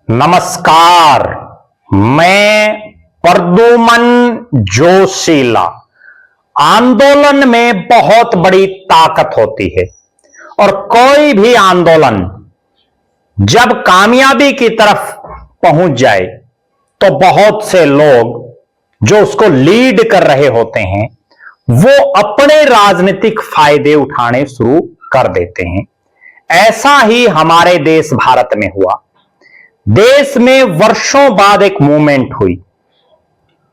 नमस्कार। मैं प्रद्युमन जोशीला। आंदोलन में बहुत बड़ी ताकत होती है और कोई भी आंदोलन जब कामयाबी की तरफ पहुंच जाए तो बहुत से लोग जो उसको लीड कर रहे होते हैं वो अपने राजनीतिक फायदे उठाने शुरू कर देते हैं। ऐसा ही हमारे देश भारत में हुआ। देश में वर्षों बाद एक मूवमेंट हुई।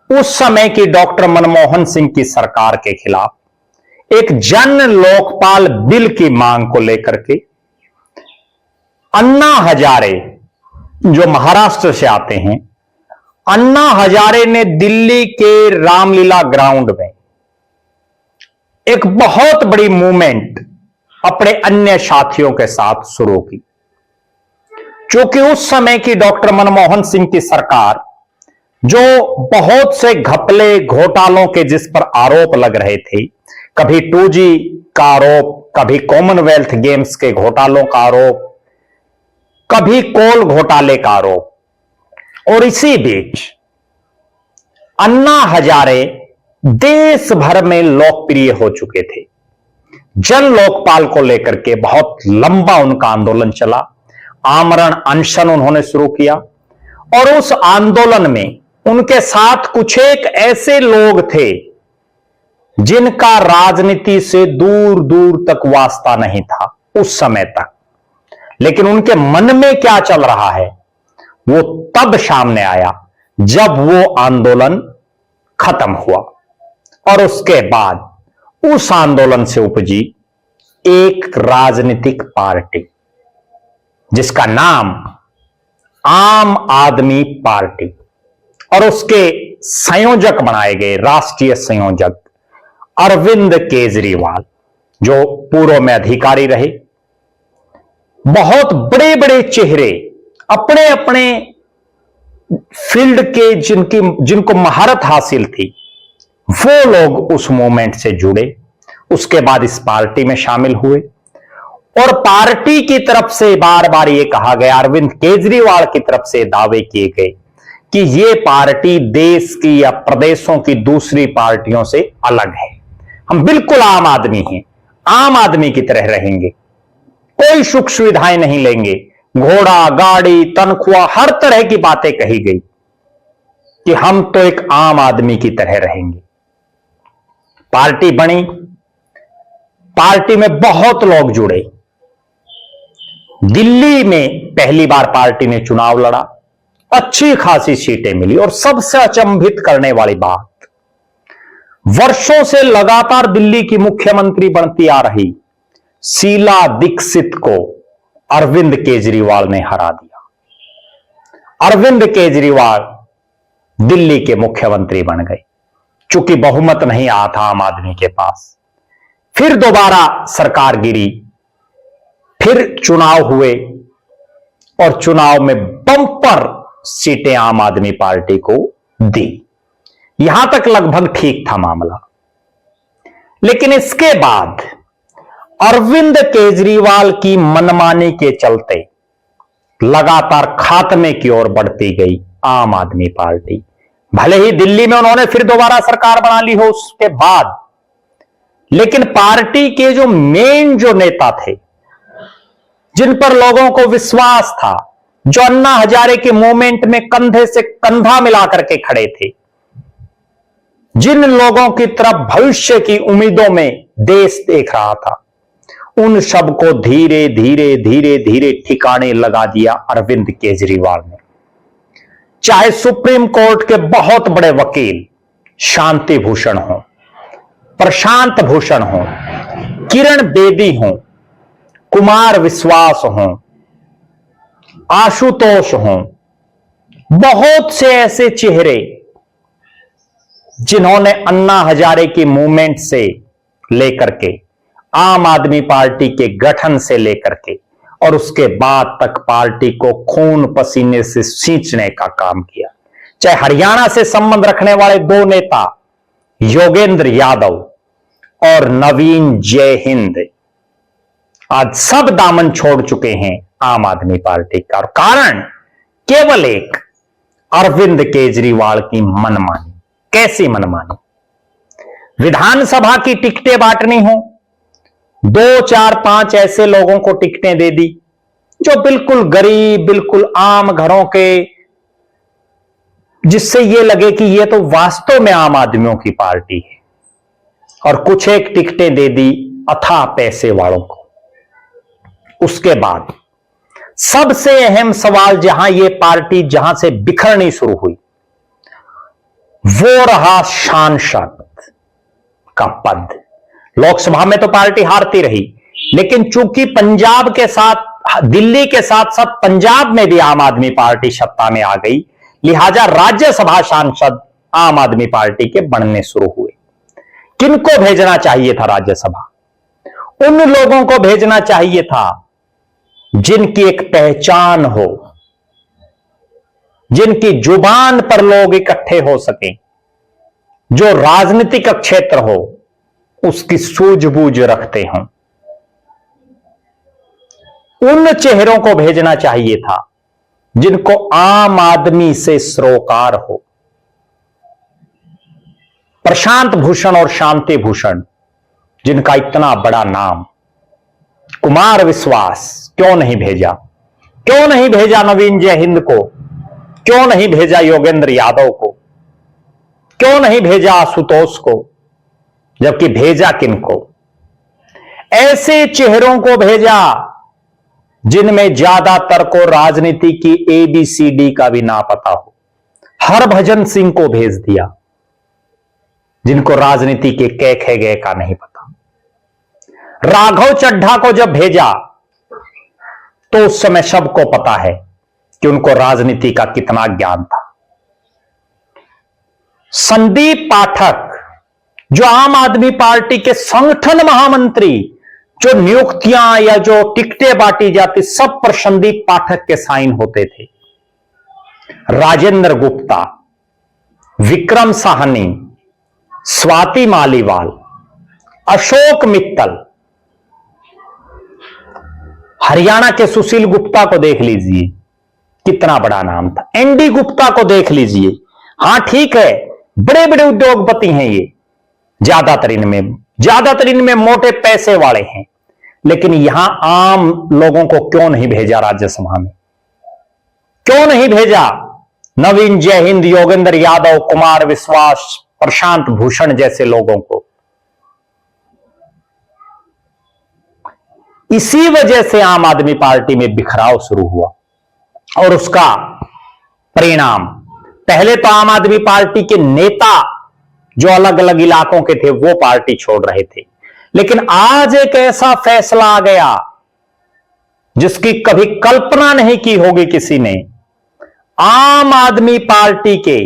उस समय की डॉक्टर मनमोहन सिंह की सरकार के खिलाफ एक जन लोकपाल बिल की मांग को लेकर के अन्ना हजारे जो महाराष्ट्र से आते हैं, अन्ना हजारे ने दिल्ली के रामलीला ग्राउंड में एक बहुत बड़ी मूवमेंट अपने अन्य साथियों के साथ शुरू की। क्योंकि उस समय की डॉक्टर मनमोहन सिंह की सरकार जो बहुत से घपले घोटालों के जिस पर आरोप लग रहे थे, कभी 2G का आरोप, कभी कॉमनवेल्थ गेम्स के घोटालों का आरोप, कभी कोल घोटाले का आरोप, और इसी बीच अन्ना हजारे देश भर में लोकप्रिय हो चुके थे। जन लोकपाल को लेकर के बहुत लंबा उनका आंदोलन चला। आमरण अनशन उन्होंने शुरू किया और उस आंदोलन में उनके साथ कुछ एक ऐसे लोग थे जिनका राजनीति से दूर दूर तक वास्ता नहीं था उस समय तक, लेकिन उनके मन में क्या चल रहा है वो तब सामने आया जब वो आंदोलन खत्म हुआ। और उसके बाद उस आंदोलन से उपजी एक राजनीतिक पार्टी जिसका नाम आम आदमी पार्टी, और उसके संयोजक बनाए गए राष्ट्रीय संयोजक अरविंद केजरीवाल, जो पूर्व में अधिकारी रहे। बहुत बड़े बड़े चेहरे अपने अपने फील्ड के जिनको महारत हासिल थी वो लोग उस मूवमेंट से जुड़े। उसके बाद इस पार्टी में शामिल हुए और पार्टी की तरफ से बार बार यह कहा गया, अरविंद केजरीवाल की तरफ से दावे किए गए कि यह पार्टी देश की या प्रदेशों की दूसरी पार्टियों से अलग है। हम बिल्कुल आम आदमी हैं, आम आदमी की तरह रहेंगे, कोई सुख सुविधाएं नहीं लेंगे। घोड़ा गाड़ी तनख्वाह हर तरह की बातें कही गई कि हम तो एक आम आदमी की तरह रहेंगे। पार्टी बनी, पार्टी में बहुत लोग जुड़े। दिल्ली में पहली बार पार्टी ने चुनाव लड़ा, अच्छी खासी सीटें मिली और सबसे अचंभित करने वाली बात, वर्षों से लगातार दिल्ली की मुख्यमंत्री बनती आ रही शीला दीक्षित को अरविंद केजरीवाल ने हरा दिया। अरविंद केजरीवाल दिल्ली के मुख्यमंत्री बन गए। चूंकि बहुमत नहीं आया था आम आदमी के पास, फिर दोबारा सरकार गिरी, फिर चुनाव हुए और चुनाव में बम्पर सीटें आम आदमी पार्टी को दी। यहां तक लगभग ठीक था मामला। लेकिन इसके बाद अरविंद केजरीवाल की मनमानी के चलते लगातार खात्मे की ओर बढ़ती गई आम आदमी पार्टी। भले ही दिल्ली में उन्होंने फिर दोबारा सरकार बना ली हो उसके बाद, लेकिन पार्टी के जो मेन जो नेता थे, जिन पर लोगों को विश्वास था, जो अन्ना हजारे के मूवमेंट में कंधे से कंधा मिलाकर के खड़े थे, जिन लोगों की तरफ भविष्य की उम्मीदों में देश देख रहा था, उन सबको धीरे धीरे धीरे धीरे ठिकाने लगा दिया अरविंद केजरीवाल ने। चाहे सुप्रीम कोर्ट के बहुत बड़े वकील शांति भूषण हो, प्रशांत भूषण हो, किरण बेदी हो, कुमार विश्वास हो, आशुतोष हो, बहुत से ऐसे चेहरे जिन्होंने अन्ना हजारे की मूवमेंट से लेकर के, आम आदमी पार्टी के गठन से लेकर के और उसके बाद तक पार्टी को खून पसीने से सींचने का काम किया। चाहे हरियाणा से संबंध रखने वाले दो नेता योगेंद्र यादव और नवीन जय हिंद, आज सब दामन छोड़ चुके हैं आम आदमी पार्टी का। और कारण केवल एक अरविंद केजरीवाल की मनमानी। कैसी मनमानी? विधानसभा की टिकटें बांटनी हो, 2, 4, 5 ऐसे लोगों को टिकटें दे दी जो बिल्कुल गरीब, बिल्कुल आम घरों के, जिससे यह लगे कि यह तो वास्तव में आम आदमियों की पार्टी है। और कुछ एक टिकटें दे दी अथाह पैसे वालों को। उसके बाद सबसे अहम सवाल, जहां से बिखरनी शुरू हुई, वो रहा सांसद का पद। लोकसभा में तो पार्टी हारती रही, लेकिन चूंकि पंजाब के साथ, दिल्ली के साथ साथ पंजाब में भी आम आदमी पार्टी सत्ता में आ गई, लिहाजा राज्यसभा सांसद आम आदमी पार्टी के बनने शुरू हुए। किनको भेजना चाहिए था राज्यसभा? उन लोगों को भेजना चाहिए था जिनकी एक पहचान हो, जिनकी जुबान पर लोग इकट्ठे हो सकें, जो राजनीतिक क्षेत्र हो उसकी सूझबूझ रखते हों। उन चेहरों को भेजना चाहिए था जिनको आम आदमी से सरोकार हो। प्रशांत भूषण और शांति भूषण, जिनका इतना बड़ा नाम, कुमार विश्वास क्यों नहीं भेजा? क्यों नहीं भेजा नवीन जयहिंद को? क्यों नहीं भेजा योगेंद्र यादव को? क्यों नहीं भेजा आशुतोष को? जबकि भेजा किनको? ऐसे चेहरों को भेजा जिनमें ज्यादातर को राजनीति की ABCD का भी ना पता हो। हरभजन सिंह को भेज दिया, जिनको राजनीति के कै खे गए का नहीं पता। राघव चड्ढा को जब भेजा तो उस समय सबको पता है कि उनको राजनीति का कितना ज्ञान था। संदीप पाठक, जो आम आदमी पार्टी के संगठन महामंत्री, जो नियुक्तियां या जो टिकटें बांटी जाती, सब पर संदीप पाठक के साइन होते थे। राजेंद्र गुप्ता, विक्रम साहनी, स्वाति मालीवाल, अशोक मित्तल, हरियाणा के सुशील गुप्ता को देख लीजिए, कितना बड़ा नाम था। ND गुप्ता को देख लीजिए। हां ठीक है, बड़े बड़े उद्योगपति हैं ये, ज्यादातर इनमें मोटे पैसे वाले हैं, लेकिन यहां आम लोगों को क्यों नहीं भेजा राज्यसभा में? क्यों नहीं भेजा नवीन जयहिंद, योगेंद्र यादव, कुमार विश्वास, प्रशांत भूषण जैसे लोगों को? इसी वजह से आम आदमी पार्टी में बिखराव शुरू हुआ और उसका परिणाम, पहले तो आम आदमी पार्टी के नेता जो अलग अलग इलाकों के थे वो पार्टी छोड़ रहे थे, लेकिन आज एक ऐसा फैसला आ गया जिसकी कभी कल्पना नहीं की होगी किसी ने। आम आदमी पार्टी के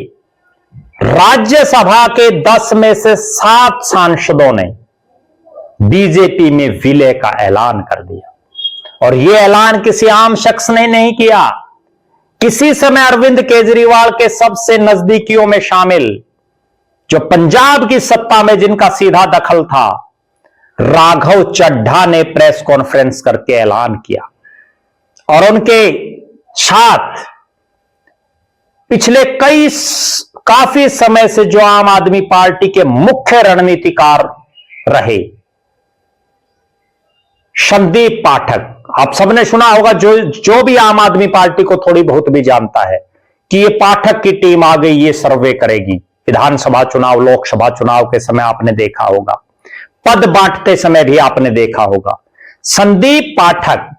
राज्यसभा के 10 में से 7 सांसदों ने बीजेपी में विलय का ऐलान कर दिया। और यह ऐलान किसी आम शख्स ने नहीं किया। किसी समय अरविंद केजरीवाल के सबसे नजदीकियों में शामिल, जो पंजाब की सत्ता में जिनका सीधा दखल था, राघव चड्ढा ने प्रेस कॉन्फ्रेंस करके ऐलान किया। और उनके साथ पिछले काफी समय से जो आम आदमी पार्टी के मुख्य रणनीतिकार रहे, संदीप पाठक, आप सबने सुना होगा, जो भी आम आदमी पार्टी को थोड़ी बहुत भी जानता है कि ये पाठक की टीम आ गई, ये सर्वे करेगी। विधानसभा चुनाव, लोकसभा चुनाव के समय आपने देखा होगा, पद बांटते समय भी आपने देखा होगा। संदीप पाठक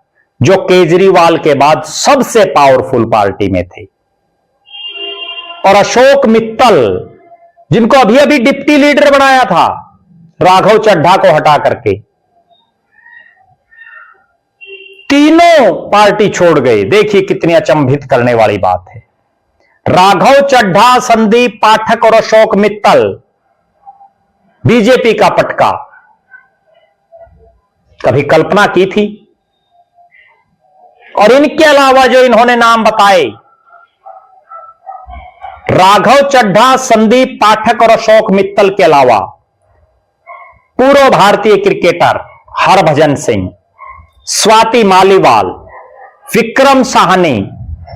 जो केजरीवाल के बाद सबसे पावरफुल पार्टी में थे, और अशोक मित्तल जिनको अभी अभी डिप्टी लीडर बनाया था राघव चड्ढा को हटा करके, तीनों पार्टी छोड़ गए। देखिए कितनी अचंभित करने वाली बात है। राघव चड्ढा, संदीप पाठक और अशोक मित्तल बीजेपी का पटका। कभी कल्पना की थी? और इनके अलावा जो इन्होंने नाम बताए, राघव चड्ढा, संदीप पाठक और अशोक मित्तल के अलावा पूर्व भारतीय क्रिकेटर हरभजन सिंह, स्वाति मालीवाल, विक्रम साहनी,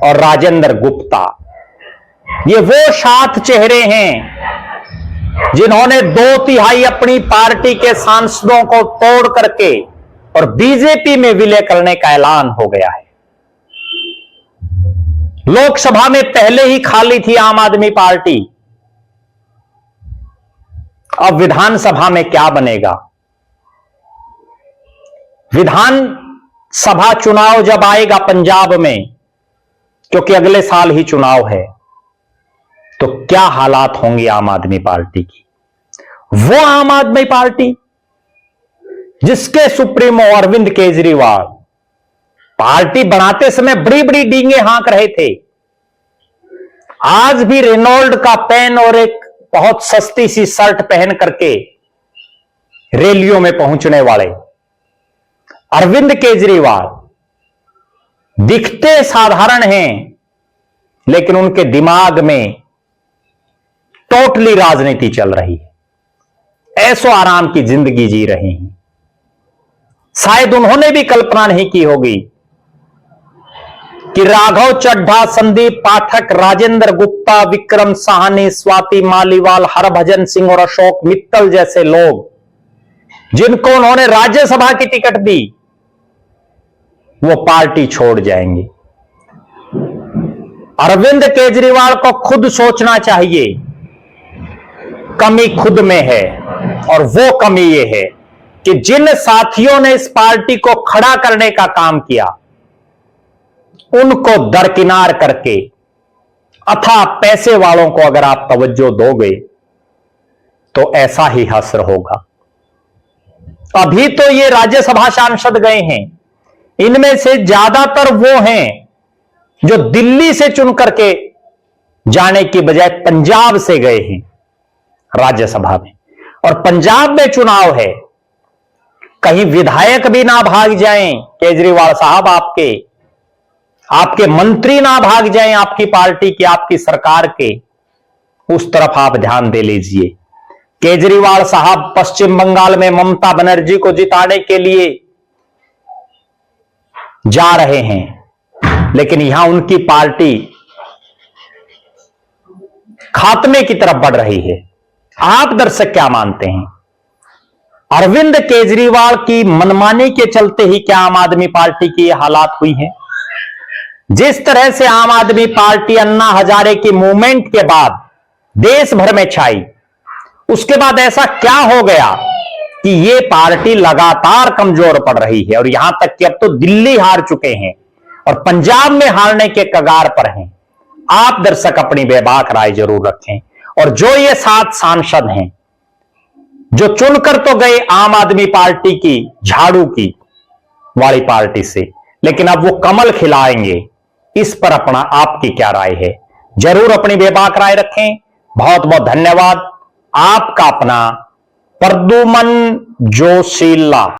और राजेंद्र गुप्ता, ये वो 7 चेहरे हैं जिन्होंने 2/3 अपनी पार्टी के सांसदों को तोड़ करके और बीजेपी में विलय करने का ऐलान हो गया है। लोकसभा में पहले ही खाली थी आम आदमी पार्टी, अब विधानसभा में क्या बनेगा? विधानसभा चुनाव जब आएगा पंजाब में, क्योंकि अगले साल ही चुनाव है, तो क्या हालात होंगे आम आदमी पार्टी की? वो आम आदमी पार्टी जिसके सुप्रीमो अरविंद केजरीवाल पार्टी बनाते समय बड़ी बड़ी डींगे हाँक रहे थे, आज भी रेनॉल्ड का पेन और एक बहुत सस्ती सी शर्ट पहन करके रैलियों में पहुंचने वाले अरविंद केजरीवाल दिखते साधारण हैं, लेकिन उनके दिमाग में टोटली राजनीति चल रही है, ऐसो आराम की जिंदगी जी रहे हैं। शायद उन्होंने भी कल्पना नहीं की होगी कि राघव चड्ढा, संदीप पाठक, राजेंद्र गुप्ता, विक्रम साहनी, स्वाति मालीवाल, हरभजन सिंह और अशोक मित्तल जैसे लोग, जिनको उन्होंने राज्यसभा की टिकट दी, वो पार्टी छोड़ जाएंगे। अरविंद केजरीवाल को खुद सोचना चाहिए, कमी खुद में है, और वो कमी ये है कि जिन साथियों ने इस पार्टी को खड़ा करने का काम किया, उनको दरकिनार करके अथाह पैसे वालों को अगर आप तवज्जो दोगे तो ऐसा ही हश्र होगा। अभी तो ये राज्यसभा सांसद गए हैं, इनमें से ज्यादातर वो हैं जो दिल्ली से चुन करके जाने की बजाय पंजाब से गए हैं राज्यसभा में, और पंजाब में चुनाव है, कहीं विधायक भी ना भाग जाएं केजरीवाल साहब, आपके मंत्री ना भाग जाएं आपकी पार्टी की, आपकी सरकार के, उस तरफ आप ध्यान दे लीजिए। केजरीवाल साहब पश्चिम बंगाल में ममता बनर्जी को जिताने के लिए जा रहे हैं, लेकिन यहां उनकी पार्टी खात्मे की तरफ बढ़ रही है। आप दर्शक क्या मानते हैं? अरविंद केजरीवाल की मनमानी के चलते ही क्या आम आदमी पार्टी की ये हालात हुई हैं? जिस तरह से आम आदमी पार्टी अन्ना हजारे की मूवमेंट के बाद देश भर में छाई, उसके बाद ऐसा क्या हो गया कि ये पार्टी लगातार कमजोर पड़ रही है, और यहां तक कि अब तो दिल्ली हार चुके हैं और पंजाब में हारने के कगार पर हैं। आप दर्शक अपनी बेबाक राय जरूर रखें। और जो ये 7 सांसद हैं जो चुनकर तो गए आम आदमी पार्टी की, झाड़ू की वाली पार्टी से, लेकिन अब वो कमल खिलाएंगे, इस पर अपना आपकी क्या राय है? जरूर अपनी बेबाक राय रखें। बहुत बहुत धन्यवाद। आपका अपना प्रद्युमन जोशीला।